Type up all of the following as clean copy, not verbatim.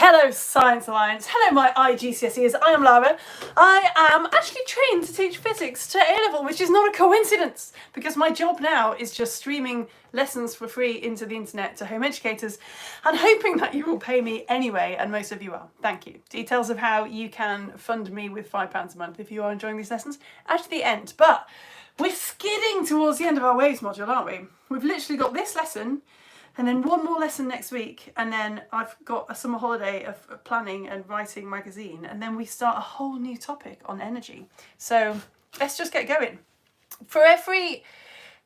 Hello Science Alliance, hello my IGCSEs, I am Lara. I am actually trained to teach physics to A-level, which is not a coincidence, because my job now is just streaming lessons for free into the internet to home educators and hoping that you will pay me anyway, and most of you are. Thank you. Details of how you can fund me with £5 a month if you are enjoying these lessons at the end. But we're skidding towards the end of our waves module, aren't we? We've literally got this lesson and then one more lesson next week, and then I've got a summer holiday of planning and writing magazine, and then we start a whole new topic on energy. So let's just get going. For every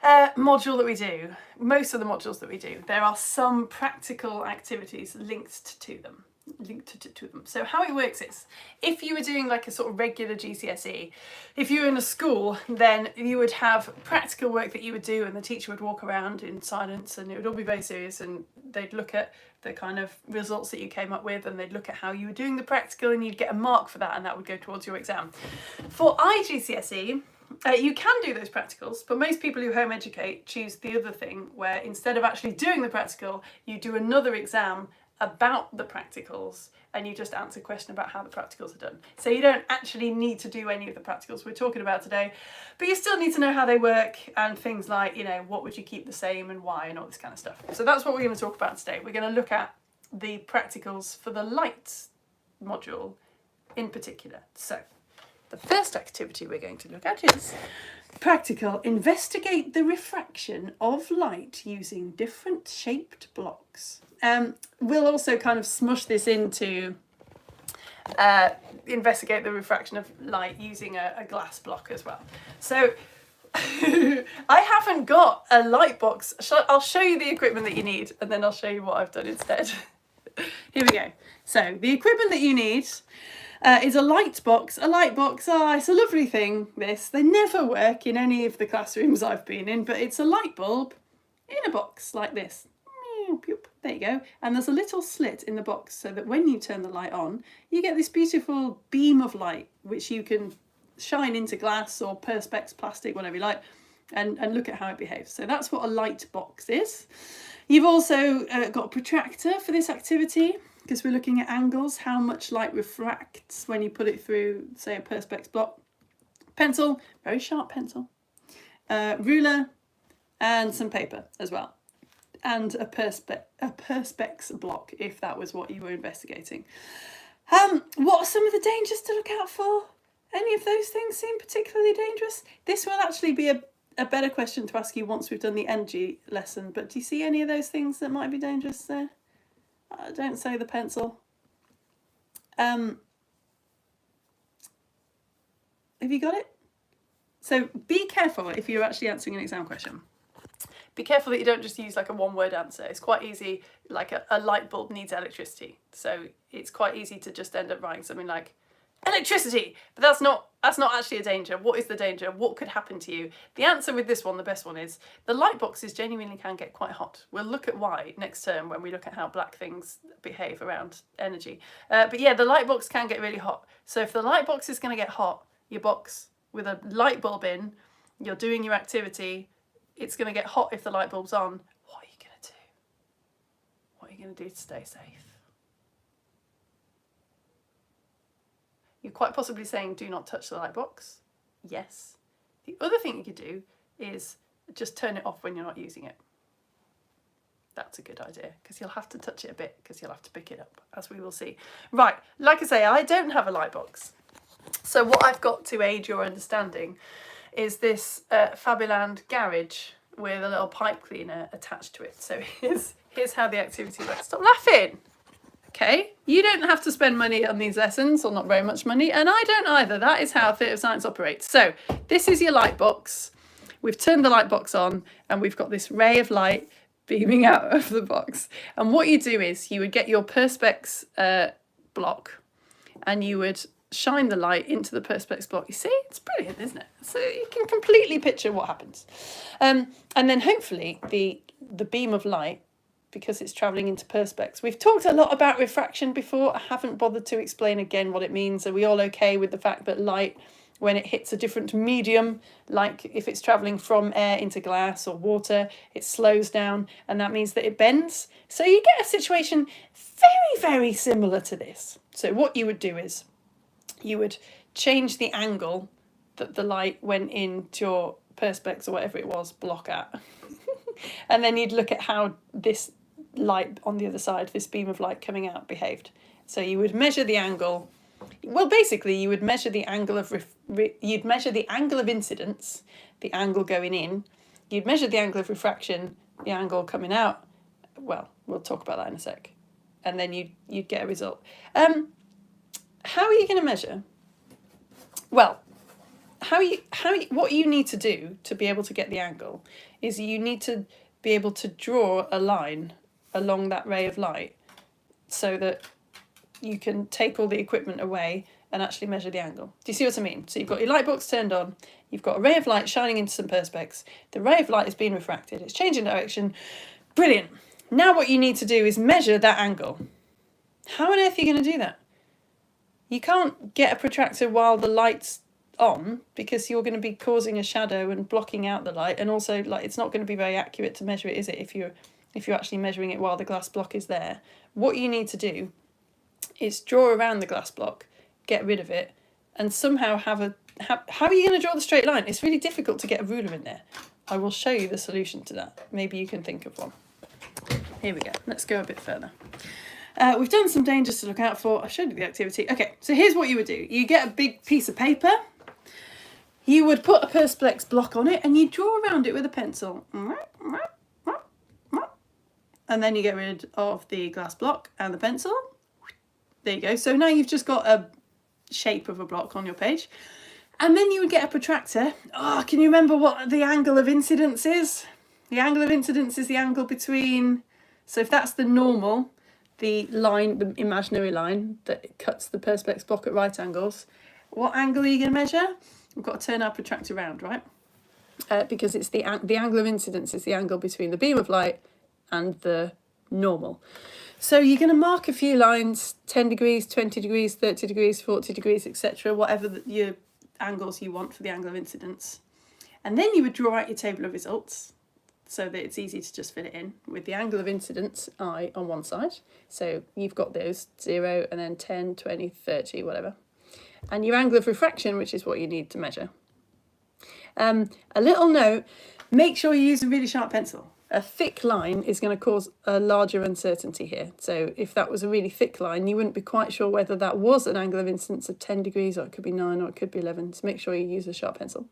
module that we do, most of the modules that we do, there are some practical activities linked to them. So how it works is, if you were doing like a sort of regular GCSE, if you were in a school, then you would have practical work that you would do, and the teacher would walk around in silence, and it would all be very serious, and they'd look at the kind of results that you came up with, and they'd look at how you were doing the practical, and you'd get a mark for that, and that would go towards your exam. For IGCSE, you can do those practicals, but most people who home educate choose the other thing, where instead of actually doing the practical, you do another exam about the practicals, and you just answer a question about how the practicals are done. So you don't actually need to do any of the practicals we're talking about today, but you still need to know how they work and things like, you know, what would you keep the same and why, and all this kind of stuff. So that's what we're going to talk about today. We're going to look at the practicals for the light module in particular. So the first activity we're going to look at is practical. Investigate the refraction of light using different shaped blocks. We'll also kind of smush this into investigate the refraction of light using a glass block as well. So I haven't got a light box. I'll show you the equipment that you need, and then I'll show you what I've done instead. Here we go. So the equipment that you need is a light box. A light box, it's a lovely thing, this. They never work in any of the classrooms I've been in, but it's a light bulb in a box like this. There you go. And there's a little slit in the box so that when you turn the light on, you get this beautiful beam of light, which you can shine into glass or perspex plastic, whatever you like, and look at how it behaves. So that's what a light box is. You've also got a protractor for this activity, because we're looking at angles, how much light refracts when you put it through, say, a perspex block. Pencil, very sharp pencil, ruler, and some paper as well. And a perspex block, if that was what you were investigating. What are some of the dangers to look out for? Any of those things seem particularly dangerous? This will actually be a better question to ask you once we've done the energy lesson, but do you see any of those things that might be dangerous there? Don't say the pencil. Have you got it? So be careful if you're actually answering an exam question. Be careful that you don't just use like a one-word answer. It's quite easy, like a light bulb needs electricity. So it's quite easy to just end up writing something like electricity, but that's not actually a danger. What is the danger? What could happen to you? The answer with this one, the best one, is the light boxes genuinely can get quite hot. We'll look at why next term when we look at how black things behave around energy. But yeah, the light box can get really hot. So if the light box is going to get hot, your box with a light bulb in, you're doing your activity, it's going to get hot if the light bulb's on. What are you going to do? What are you going to do to stay safe? You're quite possibly saying, do not touch the light box. Yes. The other thing you could do is just turn it off when you're not using it. That's a good idea, because you'll have to touch it a bit, because you'll have to pick it up, as we will see. Right, like I say, I don't have a light box. So what I've got to aid your understanding is this Fabiland garage with a little pipe cleaner attached to it. So here's how the activity works. Stop laughing! Okay, you don't have to spend money on these lessons, or not very much money, and I don't either. That is how Theatre of Science operates. So this is your light box. We've turned the light box on, and we've got this ray of light beaming out of the box. And what you do is you would get your perspex block, and you would shine the light into the perspex block. You see, it's brilliant, isn't it? So you can completely picture what happens. And then hopefully the beam of light, because it's travelling into perspex. We've talked a lot about refraction before. I haven't bothered to explain again what it means. Are we all okay with the fact that light when it hits a different medium, like if it's travelling from air into glass or water, it slows down, and that means that it bends. So you get a situation very, very similar to this. So what you would do is you would change the angle that the light went into your perspex or whatever it was block at. And then you'd look at how this light on the other side, this beam of light coming out, behaved. So you would measure the angle. Well, basically, you would measure the angle of you'd measure the angle of incidence, the angle going in. You'd measure the angle of refraction, the angle coming out. Well, we'll talk about that in a sec. And then you'd get a result. How are you going to measure? Well, what you need to do to be able to get the angle is you need to be able to draw a line along that ray of light so that you can take all the equipment away and actually measure the angle. Do you see what I mean? So you've got your light box turned on, you've got a ray of light shining into some perspex, the ray of light is being refracted, it's changing direction. Brilliant. Now what you need to do is measure that angle. How on earth are you going to do that? You can't get a protractor while the light's on, because you're going to be causing a shadow and blocking out the light, and also like it's not going to be very accurate to measure it, is it, if you're actually measuring it while the glass block is there. What you need to do is draw around the glass block, get rid of it, and somehow how are you going to draw the straight line? It's really difficult to get a ruler in there. I will show you the solution to that. Maybe you can think of one. Here we go. Let's go a bit further. We've done some dangers to look out for. I showed you the activity. Okay, so here's what you would do. You get a big piece of paper. You would put a perspex block on it and you draw around it with a pencil. And then you get rid of the glass block and the pencil. There you go. So now you've just got a shape of a block on your page. And then you would get a protractor. Oh, can you remember what the angle of incidence is? The angle of incidence is the angle between, so if that's the normal, the line, the imaginary line that cuts the perspex block at right angles, what angle are you going to measure? We've got to turn our protractor around, right? Because it's the angle of incidence is the angle between the beam of light and the normal. So you're going to mark a few lines, 10 degrees, 20 degrees, 30 degrees, 40 degrees, etc., whatever your angles you want for the angle of incidence. And then you would draw out your table of results so that it's easy to just fit it in with the angle of incidence, I, on one side. So you've got those 0 and then 10, 20, 30, whatever. And your angle of refraction, which is what you need to measure. A little note, make sure you use a really sharp pencil. A thick line is going to cause a larger uncertainty here. So if that was a really thick line, you wouldn't be quite sure whether that was an angle of incidence of 10 degrees or it could be 9 or it could be 11. So make sure you use a sharp pencil.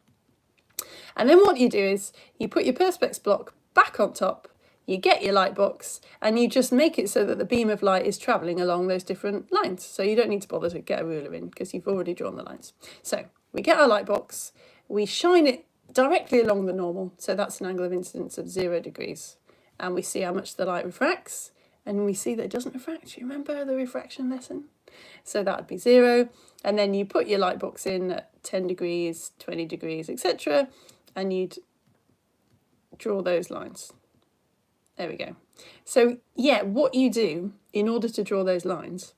And then what you do is you put your perspex block back on top, you get your light box, and you just make it so that the beam of light is travelling along those different lines. So you don't need to bother to get a ruler in because you've already drawn the lines. So we get our light box, we shine it directly along the normal, so that's an angle of incidence of 0 degrees. And we see how much the light refracts, and we see that it doesn't refract. You remember the refraction lesson? So that would be 0, and then you put your light box in at 10 degrees, 20 degrees, etc., and you'd draw those lines. There we go. So yeah, what you do in order to draw those lines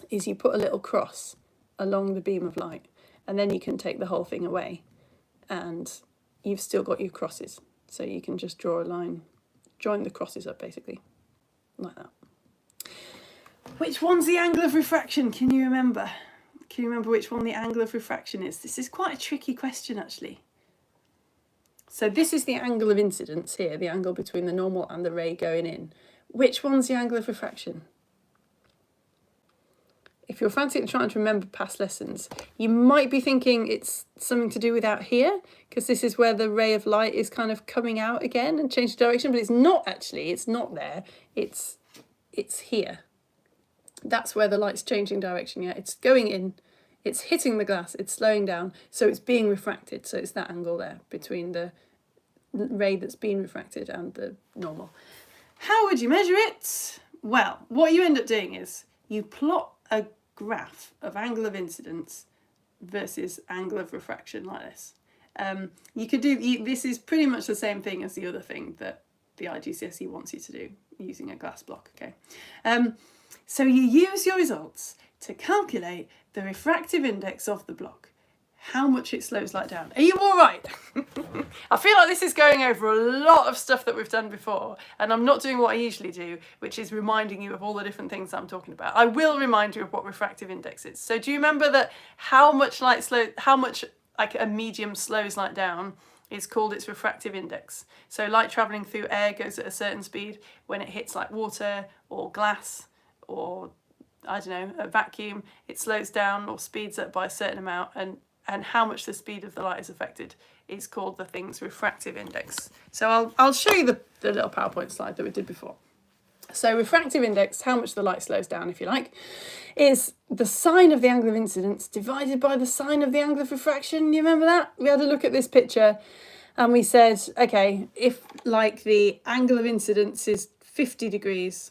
is you put a little cross along the beam of light, and then you can take the whole thing away and you've still got your crosses. So you can just draw a line, join the crosses up basically, like that. Which one's the angle of refraction? Can you remember? Can you remember which one the angle of refraction is? This is quite a tricky question actually. So this is the angle of incidence here, the angle between the normal and the ray going in. Which one's the angle of refraction? If you're frantically trying to remember past lessons, you might be thinking it's something to do with out here, because this is where the ray of light is kind of coming out again and changing direction, but it's not actually, it's not there, it's here. That's where the light's changing direction, yeah, it's going in, it's hitting the glass, it's slowing down, so it's being refracted, so it's that angle there between the ray that's being refracted and the normal. How would you measure it? Well, what you end up doing is you plot a graph of angle of incidence versus angle of refraction like this. You could do, this is pretty much the same thing as the other thing that the IGCSE wants you to do using a glass block, okay? So you use your results to calculate the refractive index of the block. how much it slows light down. Are you all right? I feel like this is going over a lot of stuff that we've done before, and I'm not doing what I usually do, which is reminding you of all the different things that I'm talking about. I will remind you of what refractive index is. So do you remember that how much like a medium slows light down is called its refractive index? So light travelling through air goes at a certain speed. When it hits like water or glass or, I don't know, a vacuum, it slows down or speeds up by a certain amount, and how much the speed of the light is affected is called the thing's refractive index. So I'll show you the little PowerPoint slide that we did before. So refractive index, how much the light slows down, if you like, is the sine of the angle of incidence divided by the sine of the angle of refraction. You remember that? We had a look at this picture and we said, okay, if like the angle of incidence is 50 degrees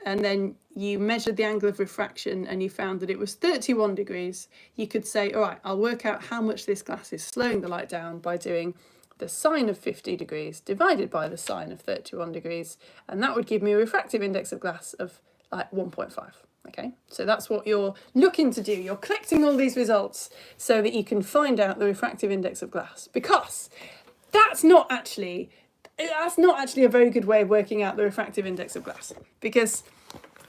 and then you measured the angle of refraction and you found that it was 31 degrees, you could say, all right, I'll work out how much this glass is slowing the light down by doing the sine of 50 degrees divided by the sine of 31 degrees, and that would give me a refractive index of glass of like 1.5. Okay, so that's what you're looking to do. You're collecting all these results so that you can find out the refractive index of glass, because that's not actually a very good way of working out the refractive index of glass, because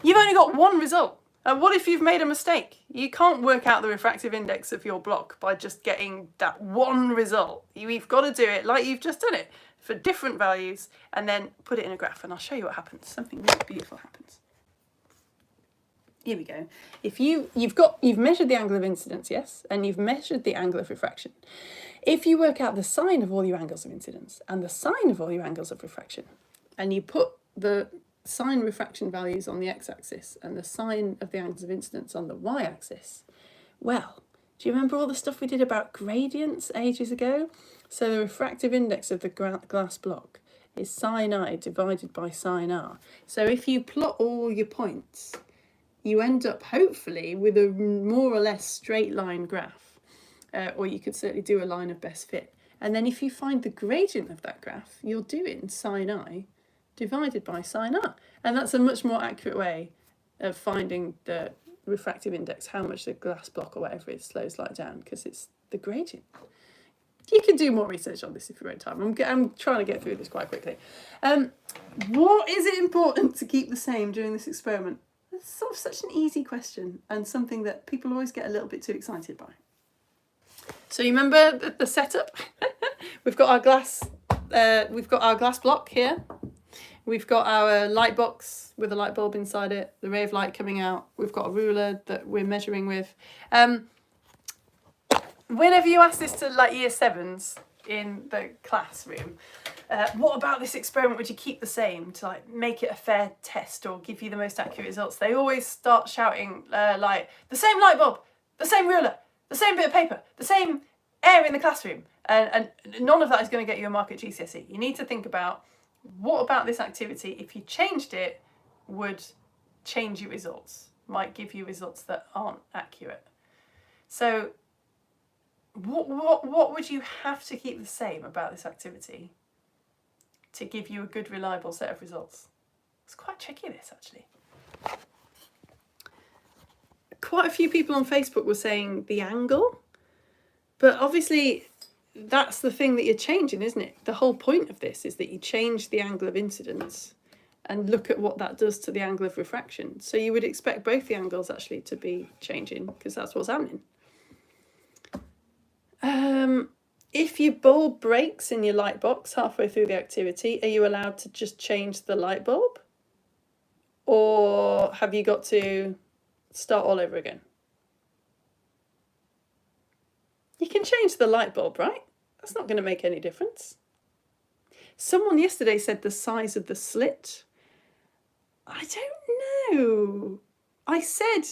you've only got one result. And what if you've made a mistake? You can't work out the refractive index of your block by just getting that one result. You've got to do it like you've just done it for different values and then put it in a graph, and I'll show you what happens. Something really beautiful happens. Here we go. If you've measured the angle of incidence, yes, and you've measured the angle of refraction. If you work out the sine of all your angles of incidence and the sine of all your angles of refraction, and you put the sine refraction values on the x-axis and the sine of the angles of incidence on the y-axis, well, do you remember all the stuff we did about gradients ages ago? So the refractive index of the glass block is sine I divided by sine R. So if you plot all your points, you end up hopefully with a more or less straight line graph, or you could certainly do a line of best fit. And then if you find the gradient of that graph, you'll do it in sine I divided by sine R. And that's a much more accurate way of finding the refractive index, how much the glass block or whatever it slows light down, because it's the gradient. You can do more research on this if you're in time. I'm trying to get through this quite quickly. What is it important to keep the same during this experiment? It's sort of such an easy question and something that people always get a little bit too excited by. So you remember the setup? We've got our glass block here. We've got our light box with a light bulb inside it, the ray of light coming out. We've got a ruler that we're measuring with. Whenever you ask this to like year 7s in the classroom, what about this experiment would you keep the same to like make it a fair test or give you the most accurate results? They always start shouting like the same light bulb, the same ruler, the same bit of paper, the same air in the classroom. And none of that is going to get you a mark at GCSE. You need to think about, what about this activity, if you changed it, would change your results, might give you results that aren't accurate. So what would you have to keep the same about this activity to give you a good, reliable set of results? It's quite tricky, this, actually. Quite a few people on Facebook were saying the angle, but obviously that's the thing that you're changing, isn't it? The whole point of this is that you change the angle of incidence and look at what that does to the angle of refraction. So you would expect both the angles actually to be changing, because that's what's happening. If your bulb breaks in your light box halfway through the activity, are you allowed to just change the light bulb? Or have you got to start all over again? You can change the light bulb, right? That's not going to make any difference. Someone yesterday said the size of the slit. I don't know. I said,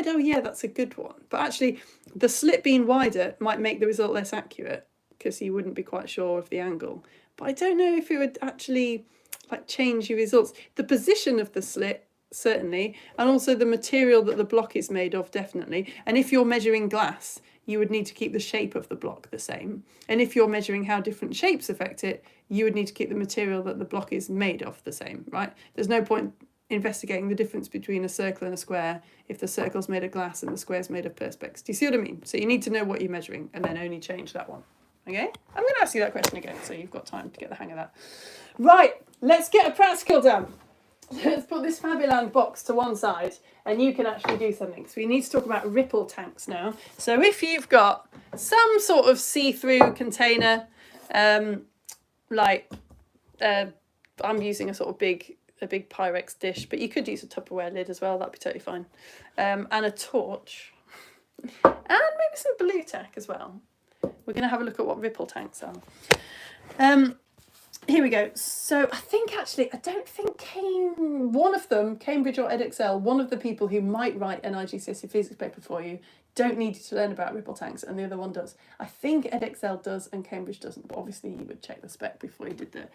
oh yeah, that's a good one. But actually, the slit being wider might make the result less accurate, because you wouldn't be quite sure of the angle. But I don't know if it would actually like change your results. The position of the slit, certainly, and also the material that the block is made of, definitely. And if you're measuring glass, you would need to keep the shape of the block the same. And if you're measuring how different shapes affect it, you would need to keep the material that the block is made of the same, right? There's no point investigating the difference between a circle and a square if the circle's made of glass and the square's made of perspex. Do you see what I mean? So you need to know what you're measuring and then only change that one. Okay? I'm going to ask you that question again so you've got time to get the hang of that. Right, let's get a practical done. Let's put this Fabuland box to one side and you can actually do something. So we need to talk about ripple tanks now. So if you've got some sort of see-through container, I'm using a sort of big Pyrex dish, but you could use a Tupperware lid as well, that'd be totally fine. And a torch, and maybe some blue tack as well. We're going to have a look at what ripple tanks are. Here we go. So I don't think one of them, Cambridge or Edexcel, one of the people who might write an IGCSE physics paper for you, don't need you to learn about ripple tanks, and the other one does. I think Edexcel does and Cambridge doesn't, but obviously you would check the spec before you did the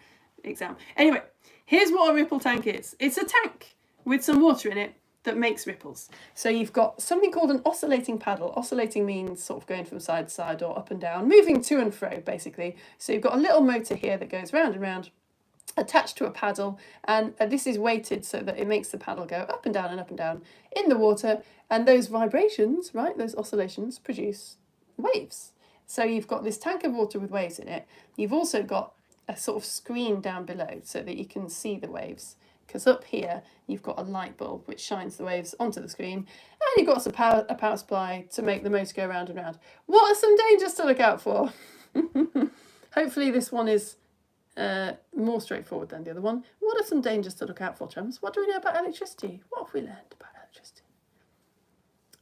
exam. Anyway, here's what a ripple tank is. It's a tank with some water in it that makes ripples. So you've got something called an oscillating paddle. Oscillating means sort of going from side to side or up and down, moving to and fro basically. So you've got a little motor here that goes round and round, attached to a paddle, and this is weighted so that it makes the paddle go up and down in the water, and those vibrations, right, those oscillations produce waves. So you've got this tank of water with waves in it. You've also got a sort of screen down below so that you can see the waves, because up here you've got a light bulb which shines the waves onto the screen, and you've got a power supply to make the motor go round and round. What are some dangers to look out for? Hopefully this one is more straightforward than the other one. What are some dangers to look out for, chums? What do we know about electricity? What have we learned about electricity?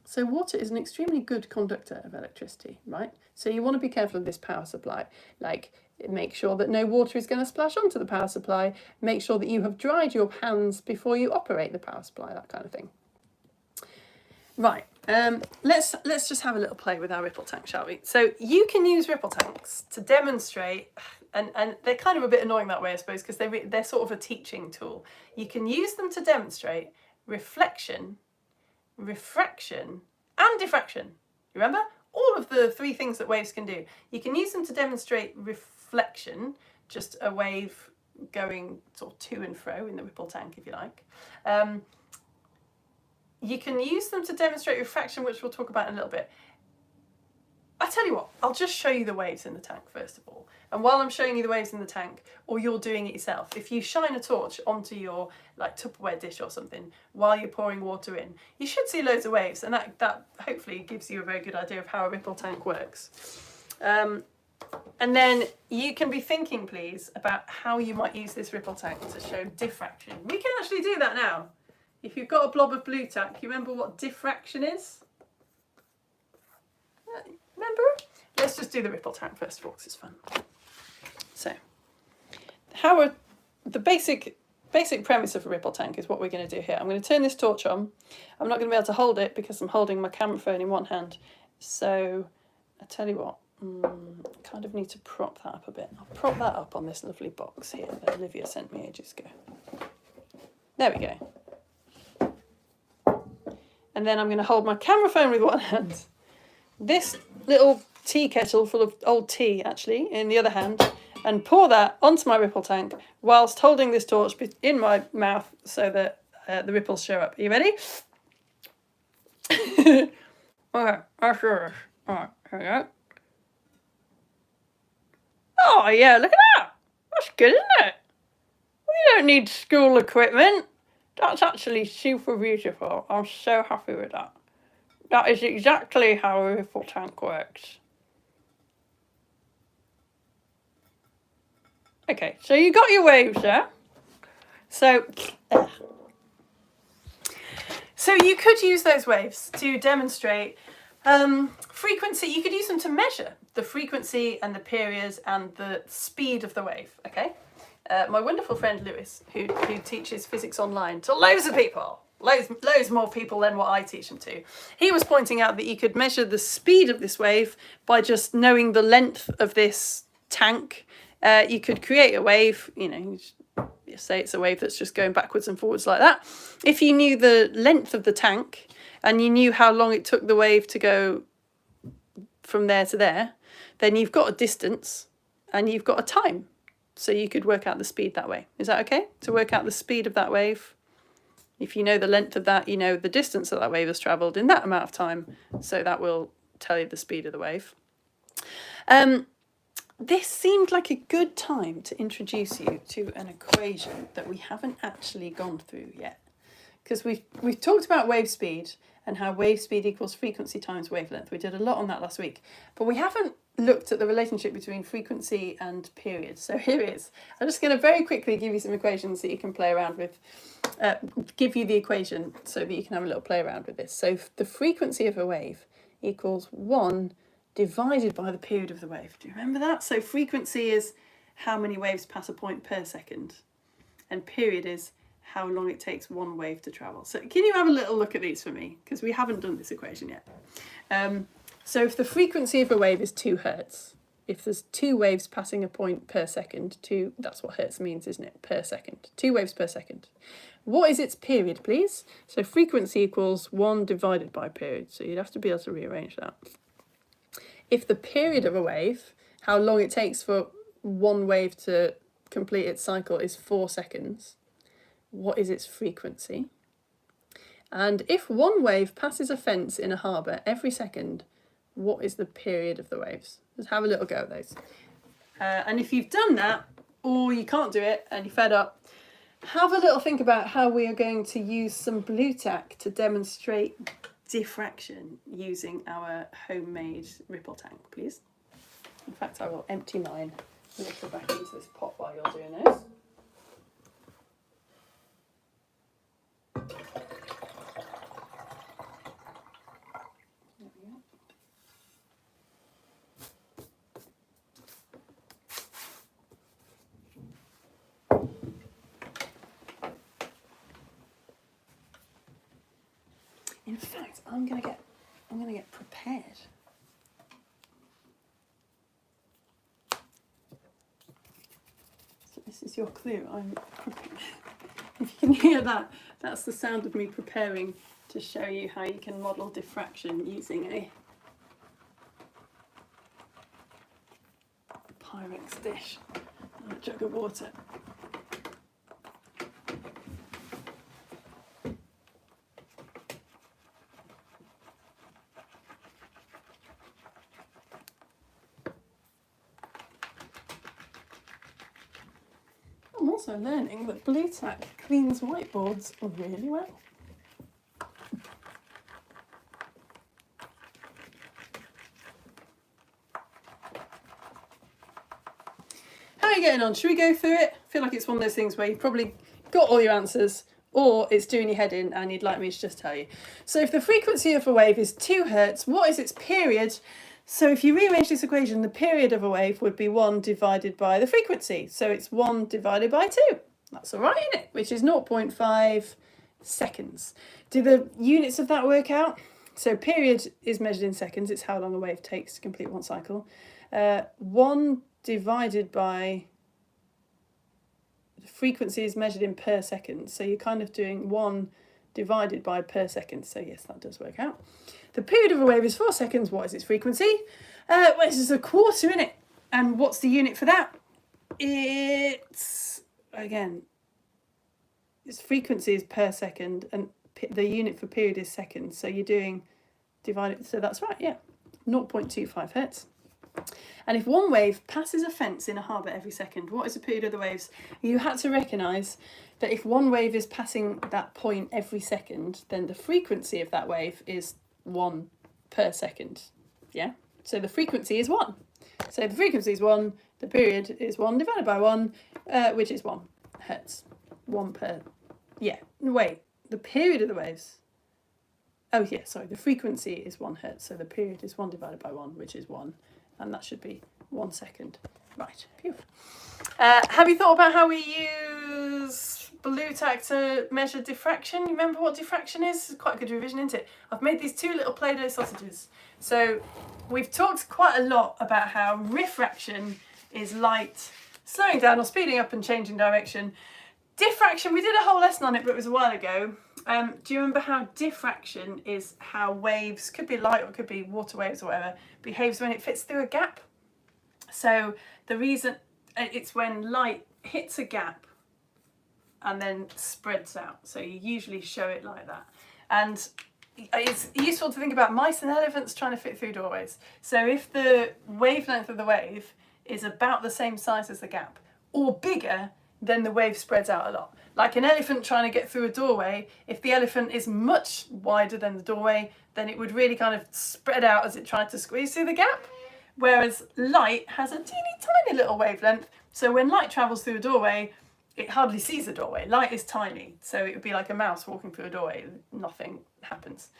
So water is an extremely good conductor of electricity, right? So you want to be careful of this power supply. Like, make sure that no water is going to splash onto the power supply. Make sure that you have dried your hands before you operate the power supply, that kind of thing. Right, let's just have a little play with our ripple tank, shall we? So you can use ripple tanks to demonstrate, and they're kind of a bit annoying that way, I suppose, because they're sort of a teaching tool. You can use them to demonstrate reflection, refraction, and diffraction. You remember? All of the three things that waves can do. You can use them to demonstrate reflection, just a wave going sort of to and fro in the ripple tank, if you like. You can use them to demonstrate refraction, which we'll talk about in a little bit. I tell you what, I'll just show you the waves in the tank first of all. And while I'm showing you the waves in the tank, or you're doing it yourself, if you shine a torch onto your Tupperware dish or something while you're pouring water in, you should see loads of waves, and that hopefully gives you a very good idea of how a ripple tank works. And then you can be thinking, please, about how you might use this ripple tank to show diffraction. We can actually do that now. If you've got a blob of blue tack, you remember what diffraction is? Remember? Let's just do the ripple tank first of all, because it's fun. So, the basic premise of a ripple tank is what we're going to do here. I'm going to turn this torch on. I'm not going to be able to hold it because I'm holding my camera phone in one hand. So, I tell you what, I kind of need to prop that up a bit. I'll prop that up on this lovely box here that Olivia sent me ages ago. There we go. And then I'm going to hold my camera phone with one hand. This little tea kettle full of old tea, actually, in the other hand, and pour that onto my ripple tank whilst holding this torch in my mouth so that the ripples show up. Are you ready? Okay, that's yours. All right, here we go. Oh, yeah, look at that. That's good, isn't it? We don't need school equipment. That's actually super beautiful. I'm so happy with that. That is exactly how a ripple tank works. Okay, so you got your waves there. So you could use those waves to demonstrate frequency. You could use them to measure the frequency and the period and the speed of the wave, okay? My wonderful friend Lewis, who teaches physics online to loads of people, loads more people than what I teach them to, he was pointing out that you could measure the speed of this wave by just knowing the length of this tank. You could create a wave, you say it's a wave that's just going backwards and forwards like that. If you knew the length of the tank and you knew how long it took the wave to go from there to there, then you've got a distance and you've got a time. So you could work out the speed that way. Is that okay? To work out the speed of that wave? If you know the length of that, you know the distance that wave has travelled in that amount of time. So that will tell you the speed of the wave. This seemed like a good time to introduce you to an equation that we haven't actually gone through yet. Because we've talked about wave speed and how wave speed equals frequency times wavelength. We did a lot on that last week. But we haven't looked at the relationship between frequency and period. So here it is. I'm just going to very quickly give you some equations that you can play around with. Give you the equation so that you can have a little play around with this. So the frequency of a wave equals 1 divided by the period of the wave. Do you remember that? So frequency is how many waves pass a point per second, and period is how long it takes one wave to travel. So can you have a little look at these for me? Because we haven't done this equation yet. So if the frequency of a wave is 2 hertz, if there's 2 waves passing a point per second, that's what hertz means, isn't it? Per second. 2 waves per second. What is its period, please? So frequency equals 1 divided by period. So you'd have to be able to rearrange that. If the period of a wave, how long it takes for one wave to complete its cycle, is 4 seconds, what is its frequency? And if one wave passes a fence in a harbour every second, what is the period of the waves? Let's have a little go at those. And if you've done that, or you can't do it and you're fed up, have a little think about how we are going to use some blue tack to demonstrate diffraction using our homemade ripple tank, please. In fact, I will empty mine a little back into this pot while you're doing this. In fact, I'm gonna get prepared. So this is your clue. I'm prepared. If you can hear that, that's the sound of me preparing to show you how you can model diffraction using a Pyrex dish and a jug of water. I'm also learning that blue tack cleans whiteboards really well. How are you getting on? Should we go through it? I feel like it's one of those things where you've probably got all your answers, or it's doing your head in and you'd like me to just tell you. So if the frequency of a wave is 2 hertz, what is its period? So if you rearrange this equation, the period of a wave would be 1 divided by the frequency. So it's 1 divided by 2. That's all right, isn't it? Which is 0.5 seconds. Do the units of that work out? So period is measured in seconds. It's how long a wave takes to complete one cycle. 1 divided by the frequency is measured in per second. So you're kind of doing 1 divided by per second. So yes, that does work out. The period of a wave is 4 seconds. What is its frequency? Well, this is a quarter, isn't it? And what's the unit for that? It's, again, its frequency is per second, and the unit for period is seconds. So you're doing divided. So that's right, yeah, 0.25 hertz. And if one wave passes a fence in a harbour every second, what is the period of the waves? You had to recognise that if one wave is passing that point every second, then the frequency of that wave is 1 per second. Yeah, so the frequency is 1. So the frequency is 1, the period is 1 divided by 1, which is 1 hertz. 1 per, yeah, wait, the period of the waves, oh yeah, sorry, the frequency is 1 hertz, so the period is 1 divided by 1, which is 1, and that should be 1 second. Right, beautiful. Have you thought about how we use blue tack to measure diffraction? You remember what diffraction is? It's quite a good revision, isn't it? I've made these 2 little Play-Doh sausages. So we've talked quite a lot about how refraction is light slowing down or speeding up and changing direction. Diffraction, we did a whole lesson on it, but it was a while ago. Do you remember how diffraction is how waves, could be light or could be water waves or whatever, behaves when it fits through a gap? So the reason it's when light hits a gap and then spreads out. So you usually show it like that. And it's useful to think about mice and elephants trying to fit through doorways. So if the wavelength of the wave is about the same size as the gap or bigger, then the wave spreads out a lot. Like an elephant trying to get through a doorway, if the elephant is much wider than the doorway, then it would really kind of spread out as it tried to squeeze through the gap. Whereas light has a teeny tiny little wavelength, so when light travels through a doorway, it hardly sees the doorway. Light is tiny, so it would be like a mouse walking through a doorway. Nothing happens.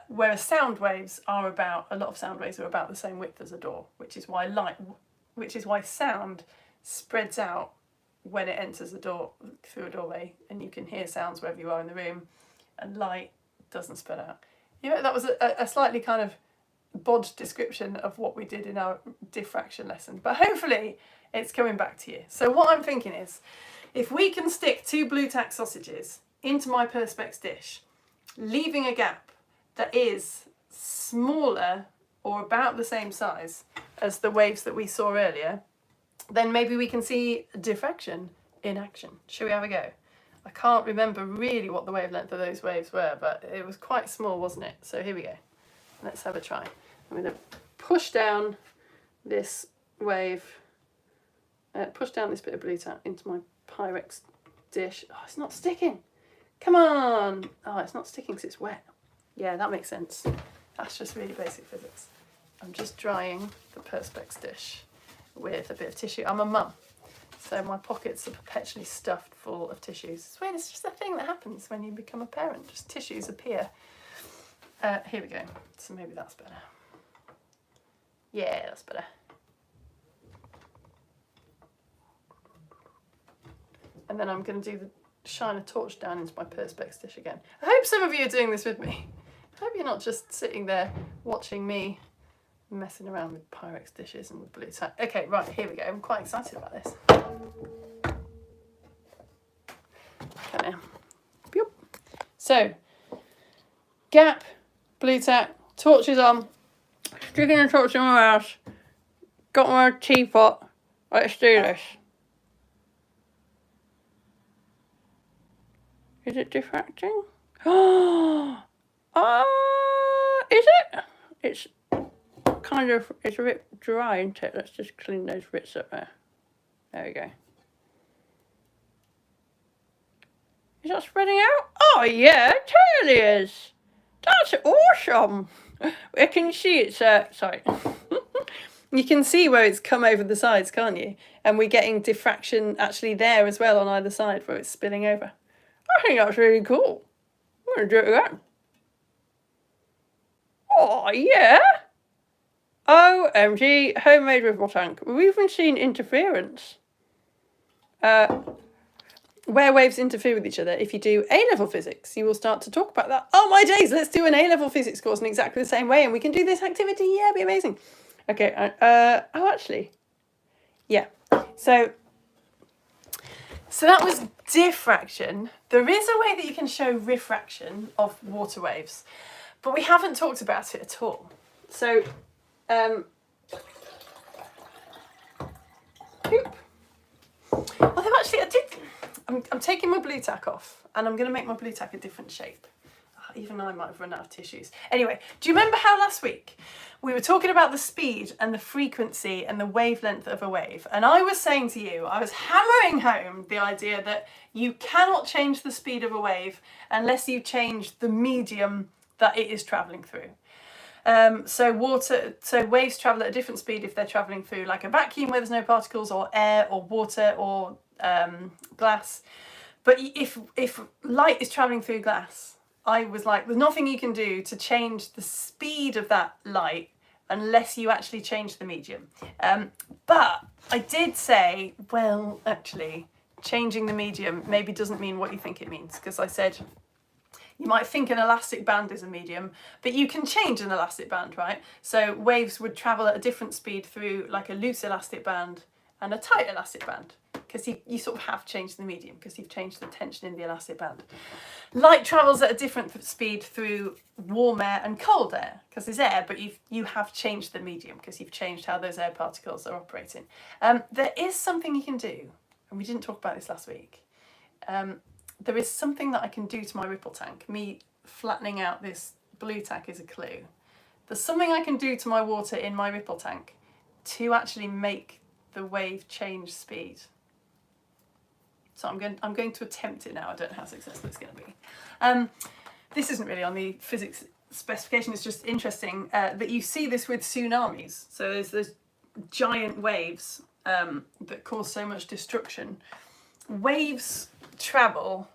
Whereas sound waves are about, a lot of sound waves are about the same width as a door, which is why sound spreads out when it enters a door through a doorway, and you can hear sounds wherever you are in the room, and light doesn't spread out. You know, that was a slightly kind of bodged description of what we did in our diffraction lesson, but hopefully it's coming back to you. So what I'm thinking is, if we can stick 2 blue tack sausages into my Perspex dish, leaving a gap that is smaller or about the same size as the waves that we saw earlier, then maybe we can see diffraction in action. Shall we have a go? I can't remember really what the wavelength of those waves were, but it was quite small, wasn't it? So here we go. Let's have a try. I'm going to push down this wave, push down this bit of blue tack into my Pyrex dish. Oh, it's not sticking. Come on. Oh, it's not sticking because it's wet. Yeah, that makes sense. That's just really basic physics. I'm just drying the Perspex dish with a bit of tissue. I'm a mum, so my pockets are perpetually stuffed full of tissues. It's weird, it's just a thing that happens when you become a parent. Just tissues appear. Here we go. So maybe that's better. Yeah, that's better. And then I'm going to shine a torch down into my Perspex dish again. I hope some of you are doing this with me. I hope you're not just sitting there watching me messing around with Pyrex dishes and with blue tack. Okay, right, here we go. I'm quite excited about this. Come here. Boop. So, gap, blue tack, torches on, sticking a torch in my mouth, got my teapot. Let's do this. Is it diffracting? Is it? It's kind of, it's a bit dry, isn't it? Let's just clean those bits up there. There we go. Is that spreading out? Oh yeah, it totally is. That's awesome. I can see it's, sorry. You can see where it's come over the sides, can't you? And we're getting diffraction actually there as well on either side where it's spilling over. I think that's really cool. I'm going to do it again. Oh, yeah. OMG, homemade ripple tank. We've even seen interference. Where waves interfere with each other. If you do A-level physics, you will start to talk about that. Oh my days, let's do an A-level physics course in exactly the same way and we can do this activity. Yeah, it'd be amazing. Okay, oh, actually, yeah. So that was diffraction. There is a way that you can show refraction of water waves, but we haven't talked about it at all. So, although actually I did, I'm taking my blue tack off and I'm going to make my blue tack a different shape. Even I might have run out of tissues. Anyway, do you remember how last week we were talking about the speed and the frequency and the wavelength of a wave? And I was saying to you, I was hammering home the idea that you cannot change the speed of a wave unless you change the medium that it is travelling through. So waves travel at a different speed if they're travelling through like a vacuum where there's no particles, or air, or water, or glass. But if light is travelling through glass, I was like, there's nothing you can do to change the speed of that light unless you actually change the medium. But I did say, well, actually, changing the medium maybe doesn't mean what you think it means, because I said you might think an elastic band is a medium, but you can change an elastic band, right? So waves would travel at a different speed through like a loose elastic band and a tight elastic band, because you sort of have changed the medium because you've changed the tension in the elastic band. Light travels at a different speed through warm air and cold air because there's air, but you have changed the medium because you've changed how those air particles are operating. There is something you can do, and we didn't talk about this last week. there is something that I can do to my ripple tank. Me flattening out this blue tack is a clue. There's something I can do to my water in my ripple tank to actually make the wave change speed. So I'm going to attempt it now. I don't know how successful it's going to be. This isn't really on the physics specification. It's just interesting that you see this with tsunamis. So there's those giant waves that cause so much destruction. Waves travel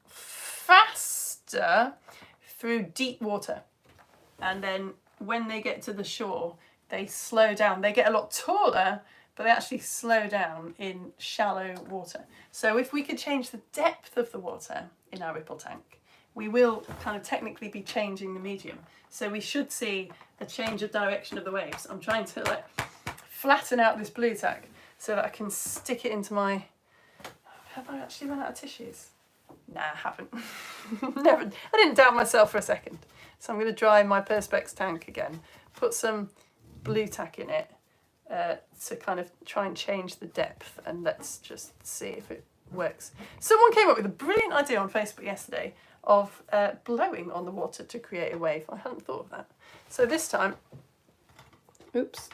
faster through deep water, and then when they get to the shore they slow down. They get a lot taller, but they actually slow down in shallow water. So if we could change the depth of the water in our ripple tank, we will kind of technically be changing the medium. So we should see a change of direction of the waves. I'm trying to like flatten out this blue tack so that I can stick it into my... Have I actually run out of tissues? Nah, I haven't. Never. I didn't doubt myself for a second. So I'm going to dry my Perspex tank again, put some blue tack in it to kind of try and change the depth, and let's just see if it works. Someone came up with a brilliant idea on Facebook yesterday of blowing on the water to create a wave. I hadn't thought of that. So this time, oops,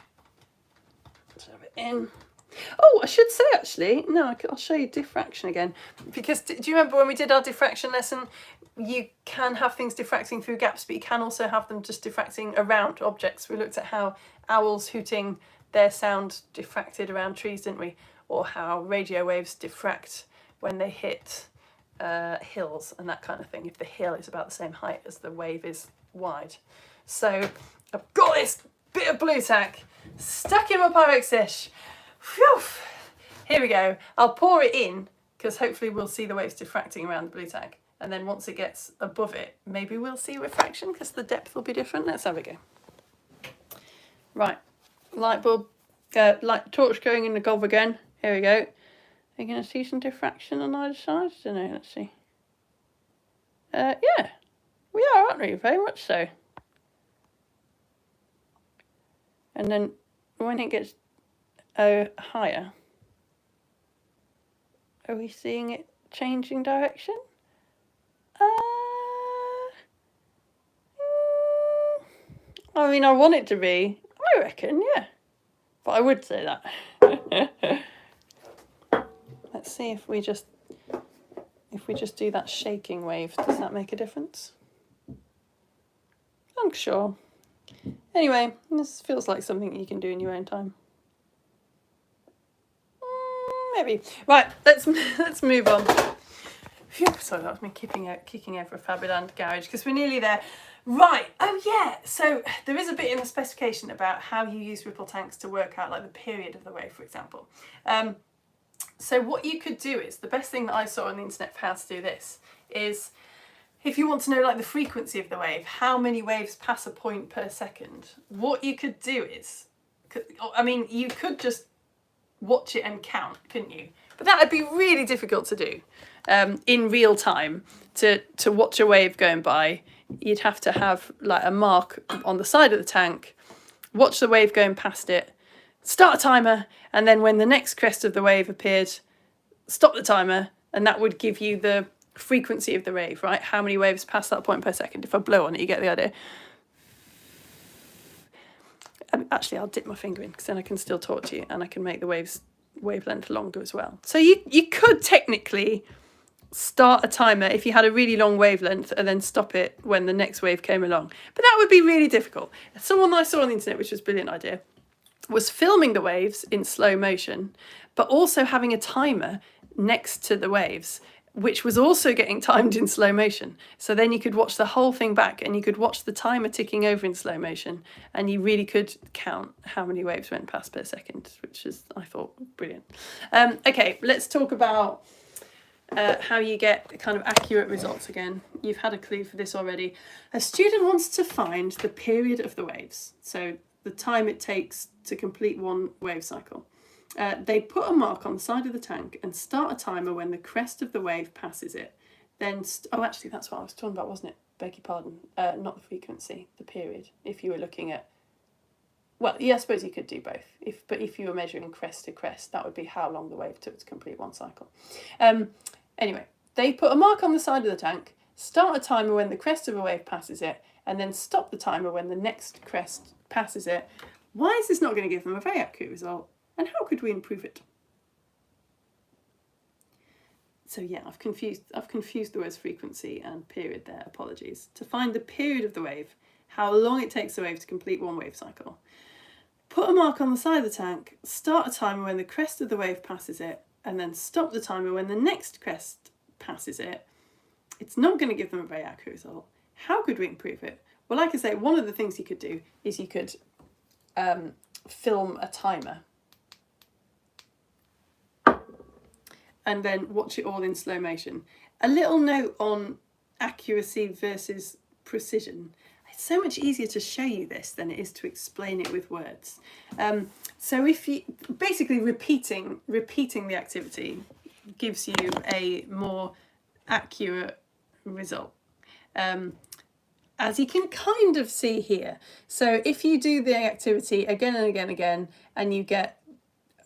let's have it in. Oh, I should say actually, no, I'll show you diffraction again. Because do you remember when we did our diffraction lesson, you can have things diffracting through gaps, but you can also have them just diffracting around objects. We looked at how owls hooting, their sound diffracted around trees, didn't we? Or how radio waves diffract when they hit hills and that kind of thing, if the hill is about the same height as the wave is wide. So I've got this bit of blue tack stuck in my Pyrex dish. Phew. Here we go. I'll pour it in because hopefully we'll see the waves diffracting around the blue tack, and then once it gets above it, maybe we'll see refraction because the depth will be different. Let's have a go. Right, light bulb, light torch going in the gob again. Here we go. Are you going to see some diffraction on either side? I don't know. Let's see. Yeah, we are, aren't we? Very much so. And then when it gets higher, are we seeing it changing direction? I mean, I want it to be, I reckon, yeah. But I would say that. Let's see if we just do that shaking wave, does that make a difference? I'm sure. Anyway, this feels like something you can do in your own time. Maybe. Right, let's move on. Phew, sorry, that was me kicking over a Faberland garage because we're nearly there. Right, oh yeah, so there is a bit in the specification about how you use ripple tanks to work out like the period of the wave, for example. So what you could do is, the best thing that I saw on the internet for how to do this is, if you want to know like the frequency of the wave, how many waves pass a point per second, what you could do is, I mean, you could just watch it and count, couldn't you? But that would be really difficult to do in real time. To watch a wave going by, you'd have to have like a mark on the side of the tank, watch the wave going past it, start a timer, and then when the next crest of the wave appeared, stop the timer, and that would give you the frequency of the wave, right? How many waves pass that point per second. If I blow on it, you get the idea. Actually, I'll dip my finger in because then I can still talk to you and I can make the wavelength longer as well. So you could technically start a timer if you had a really long wavelength and then stop it when the next wave came along. But that would be really difficult. Someone I saw on the internet, which was a brilliant idea, was filming the waves in slow motion, but also having a timer next to the waves, which was also getting timed in slow motion. So then you could watch the whole thing back and you could watch the timer ticking over in slow motion, and you really could count how many waves went past per second, which is, I thought, brilliant. Okay, let's talk about how you get kind of accurate results again. You've had a clue for this already. A student wants to find the period of the waves, so the time it takes to complete one wave cycle. They put a mark on the side of the tank and start a timer when the crest of the wave passes it. Then, oh, actually, that's what I was talking about, wasn't it? Beg your pardon. Not the frequency, the period. If you were looking at, well, yeah, I suppose you could do both. But if you were measuring crest to crest, that would be how long the wave took to complete one cycle. Anyway, they put a mark on the side of the tank, start a timer when the crest of a wave passes it, and then stop the timer when the next crest passes it. Why is this not going to give them a very accurate result? And how could we improve it? So yeah, I've confused the words frequency and period there, apologies. To find the period of the wave, how long it takes the wave to complete one wave cycle. Put a mark on the side of the tank, start a timer when the crest of the wave passes it, and then stop the timer when the next crest passes it. It's not going to give them a very accurate result. How could we improve it? Well, like I say, one of the things you could do is you could film a timer and then watch it all in slow motion. A little note on accuracy versus precision. It's so much easier to show you this than it is to explain it with words. So if you basically repeating the activity gives you a more accurate result. As you can kind of see here. So if you do the activity again and again and again, and you get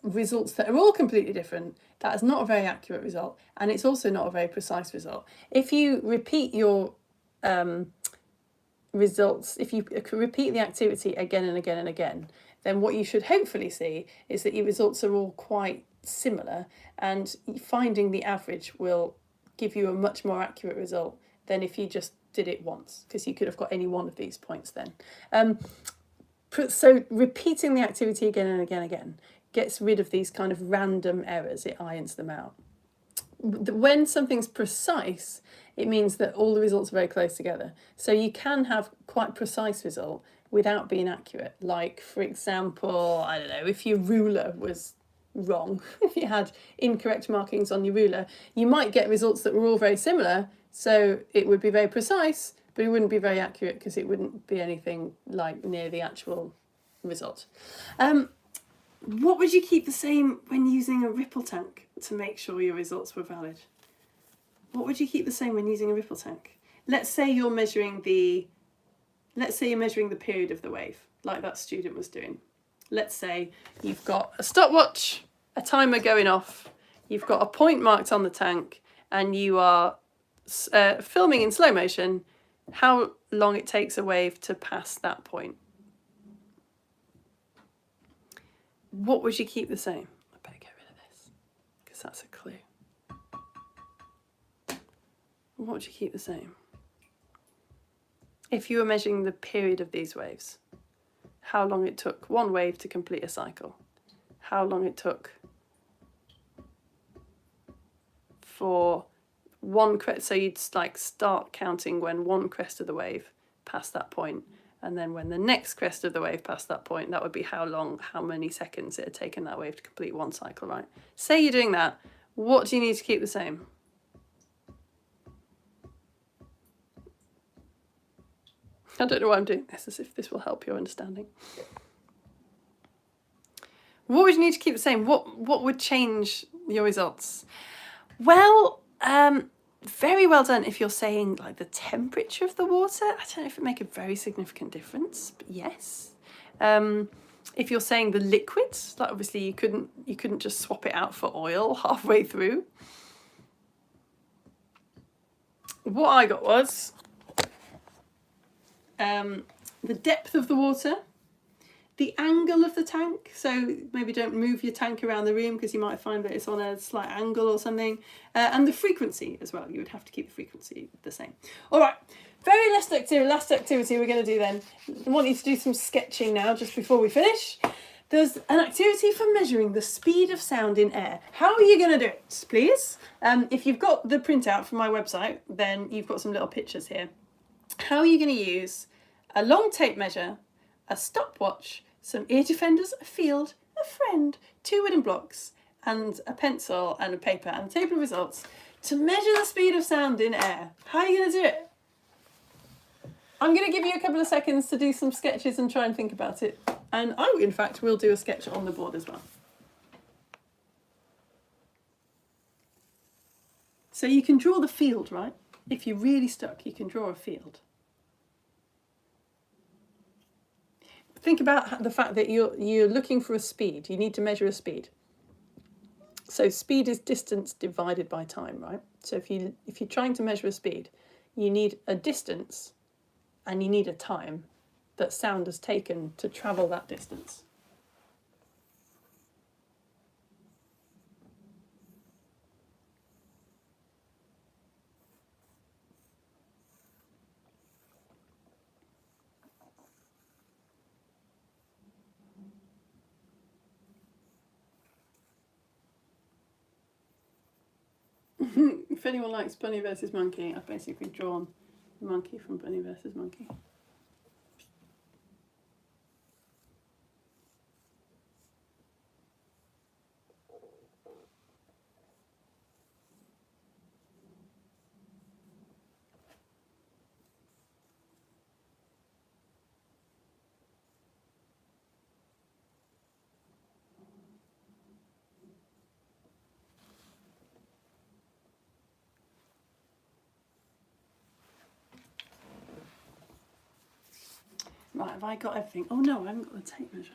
results that are all completely different, that is not a very accurate result, and it's also not a very precise result. If you repeat your results, if you repeat the activity again and again and again, then what you should hopefully see is that your results are all quite similar, and finding the average will give you a much more accurate result than if you just did it once, because you could have got any one of these points then. So repeating the activity again and again and again gets rid of these kind of random errors, it irons them out. When something's precise, it means that all the results are very close together. So you can have quite precise result without being accurate. Like, for example, I don't know, if your ruler was wrong, if you had incorrect markings on your ruler, you might get results that were all very similar, so it would be very precise, but it wouldn't be very accurate because it wouldn't be anything like near the actual result. What would you keep the same when using a ripple tank to make sure your results were valid? What would you keep the same when using a ripple tank? Let's say you're measuring the period of the wave, like that student was doing. Let's say you've got a stopwatch, a timer going off, you've got a point marked on the tank, and you are filming in slow motion how long it takes a wave to pass that point. What would you keep the same? I better get rid of this, because that's a clue. What would you keep the same? If you were measuring the period of these waves, how long it took one wave to complete a cycle, how long it took for one crest, so you'd like start counting when one crest of the wave passed that point, and then when the next crest of the wave passed that point, that would be how many seconds it had taken that wave to complete one cycle, right? Say you're doing that, what do you need to keep the same? I don't know why I'm doing this, as if this will help your understanding. What would you need to keep the same? What would change your results? Well, very well done if you're saying like the temperature of the water. I don't know if it make a very significant difference, but yes. If you're saying the liquids, like obviously you couldn't just swap it out for oil halfway through. What I got was the depth of the water, the angle of the tank, so maybe don't move your tank around the room because you might find that it's on a slight angle or something, and the frequency as well. You would have to keep the frequency the same. All right, very last activity we're going to do then. I want you to do some sketching now just before we finish. There's an activity for measuring the speed of sound in air. How are you going to do it, please? If you've got the printout from my website, then you've got some little pictures here. How are you going to use a long tape measure, a stopwatch, some ear defenders, a field, a friend, 2 wooden blocks, and a pencil and a paper and a table of results to measure the speed of sound in air? How are you going to do it? I'm going to give you a couple of seconds to do some sketches and try and think about it. And I, in fact, will do a sketch on the board as well. So you can draw the field, right? If you're really stuck, you can draw a field. Think about the fact that you're looking for a speed. You need to measure a speed. So speed is distance divided by time, right? So if you're trying to measure a speed, you need a distance and you need a time that sound has taken to travel that distance. If anyone likes Bunny versus Monkey, I've basically drawn the monkey from Bunny versus Monkey. Right, have I got everything? Oh no, I haven't got the tape measure.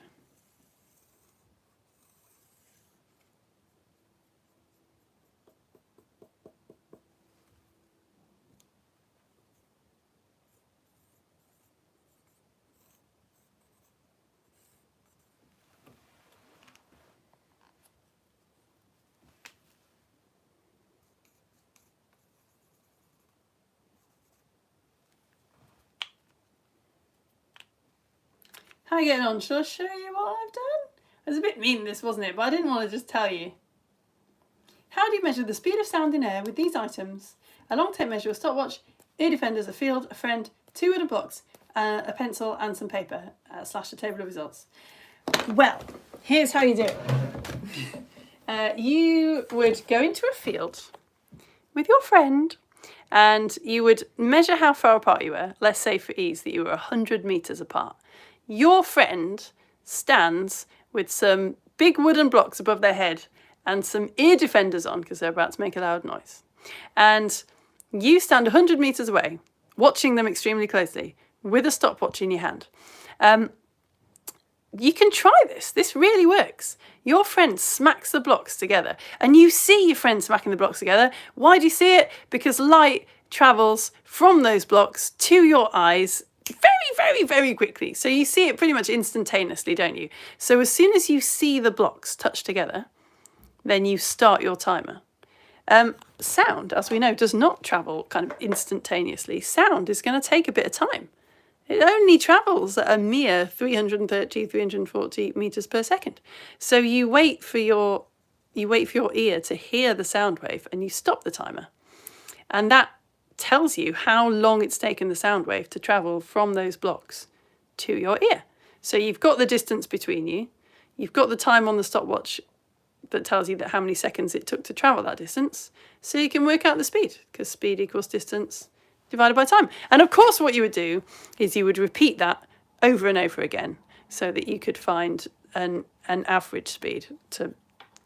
How are you getting on? Shall I show you what I've done? It was a bit mean this, wasn't it? But I didn't want to just tell you. How do you measure the speed of sound in air with these items? A long tape measure, a stopwatch, ear defenders, a field, a friend, 2 wooden blocks, a pencil and some paper, / a table of results. Well, here's how you do it. You would go into a field with your friend and you would measure how far apart you were. Let's say for ease that you were 100 metres apart. Your friend stands with some big wooden blocks above their head and some ear defenders on because they're about to make a loud noise. And you stand 100 metres away, watching them extremely closely with a stopwatch in your hand. You can try this. This really works. Your friend smacks the blocks together and you see your friend smacking the blocks together. Why do you see it? Because light travels from those blocks to your eyes very quickly. So you see it pretty much instantaneously, don't you? So as soon as you see the blocks touch together, then you start your timer. Sound, as we know, does not travel kind of instantaneously. Sound is going to take a bit of time. It only travels at a mere 330, 340 meters per second. So you wait for your ear to hear the sound wave and you stop the timer. And that tells you how long it's taken the sound wave to travel from those blocks to your ear. So you've got the distance between you, you've got the time on the stopwatch that tells you that how many seconds it took to travel that distance, so you can work out the speed, because speed equals distance divided by time. And of course what you would do is you would repeat that over and over again so that you could find an average speed to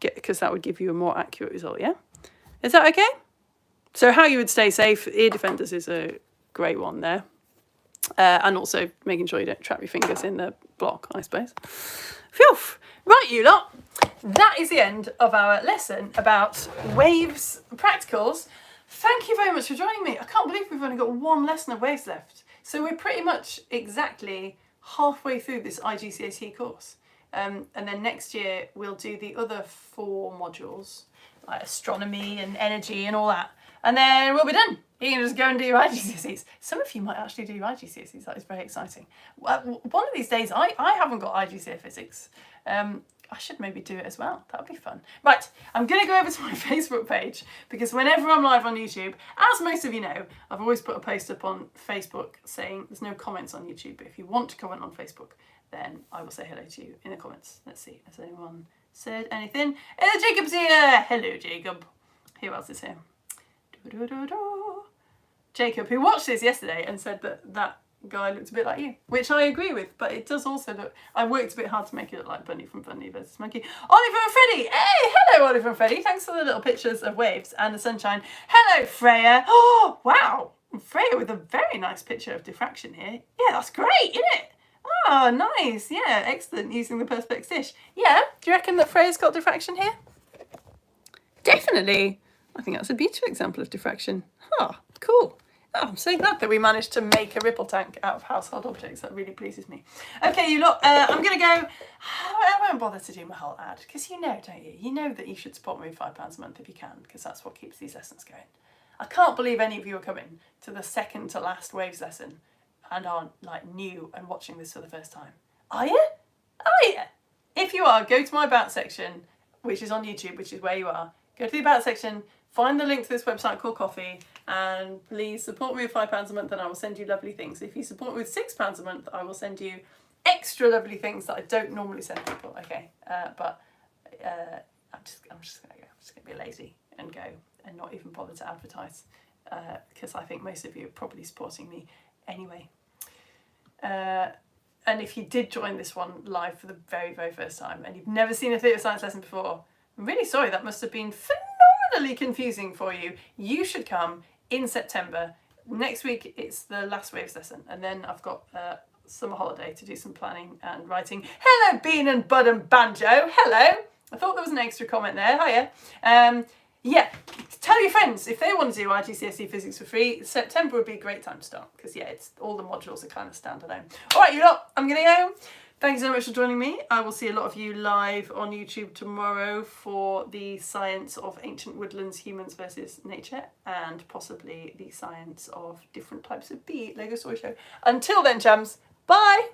get, because that would give you a more accurate result, yeah? Is that okay? So how you would stay safe, ear defenders is a great one there. And also making sure you don't trap your fingers in the block, I suppose. Phew! Right, you lot. That is the end of our lesson about waves practicals. Thank you very much for joining me. I can't believe we've only got one lesson of waves left. So we're pretty much exactly halfway through this IGCSE course. And then next year we'll do the other 4 modules, like astronomy and energy and all that. And then we'll be done. You can just go and do your IGCSEs. Some of you might actually do your IGCSEs. That is very exciting. One of these days, I haven't got IGCSE physics. I should maybe do it as well. That would be fun. Right, I'm going to go over to my Facebook page because whenever I'm live on YouTube, as most of you know, I've always put a post up on Facebook saying there's no comments on YouTube, but if you want to comment on Facebook, then I will say hello to you in the comments. Let's see, has anyone said anything? Jacob's here! Hello, Jacob. Who else is here? Jacob, who watched this yesterday and said that guy looked a bit like you, which I agree with, but it does also look, I worked a bit hard to make it look like Bunny from Bunny versus Monkey. Oliver and Freddie! Hey, hello Oliver and Freddie, thanks for the little pictures of waves and the sunshine. Hello Freya! Oh, wow! Freya with a very nice picture of diffraction here. Yeah, that's great, isn't it? Oh, nice, yeah, excellent, using the Perspex dish. Yeah, do you reckon that Freya's got diffraction here? Definitely. I think that's a beautiful example of diffraction. Ah, cool. Oh, I'm so glad that we managed to make a ripple tank out of household objects. That really pleases me. Okay, you lot, I'm going to go... I won't bother to do my whole ad, because you know, don't you? You know that you should support me with £5 a month if you can, because that's what keeps these lessons going. I can't believe any of you are coming to the second to last waves lesson and aren't, like, new and watching this for the first time. Are you? Are you? If you are, go to my About section, which is on YouTube, which is where you are. Go to the About section, find the link to this website called Coffee, and please support me with £5 a month and I will send you lovely things. If you support me with £6 a month, I will send you extra lovely things that I don't normally send people. Okay, but I'm just gonna go. I'm just gonna be lazy and go and not even bother to advertise, because I think most of you are probably supporting me anyway. And if you did join this one live for the very, very first time and you've never seen a theatre science lesson before, I'm really sorry, that must have been phenomenally confusing for you. You should come in September. Next week it's the last waves lesson, and then I've got summer holiday to do some planning and writing. Hello, Bean and Bud and Banjo. Hello. I thought there was an extra comment there. Hiya. Yeah, tell your friends if they want to do IGCSE physics for free. September would be a great time to start, because yeah, it's all the modules are kind of standalone. All right, you lot, I'm gonna go. Thanks so much for joining me. I will see a lot of you live on YouTube tomorrow for the science of ancient woodlands, humans versus nature, and possibly the science of different types of bee Lego story show. Until then, chums, bye.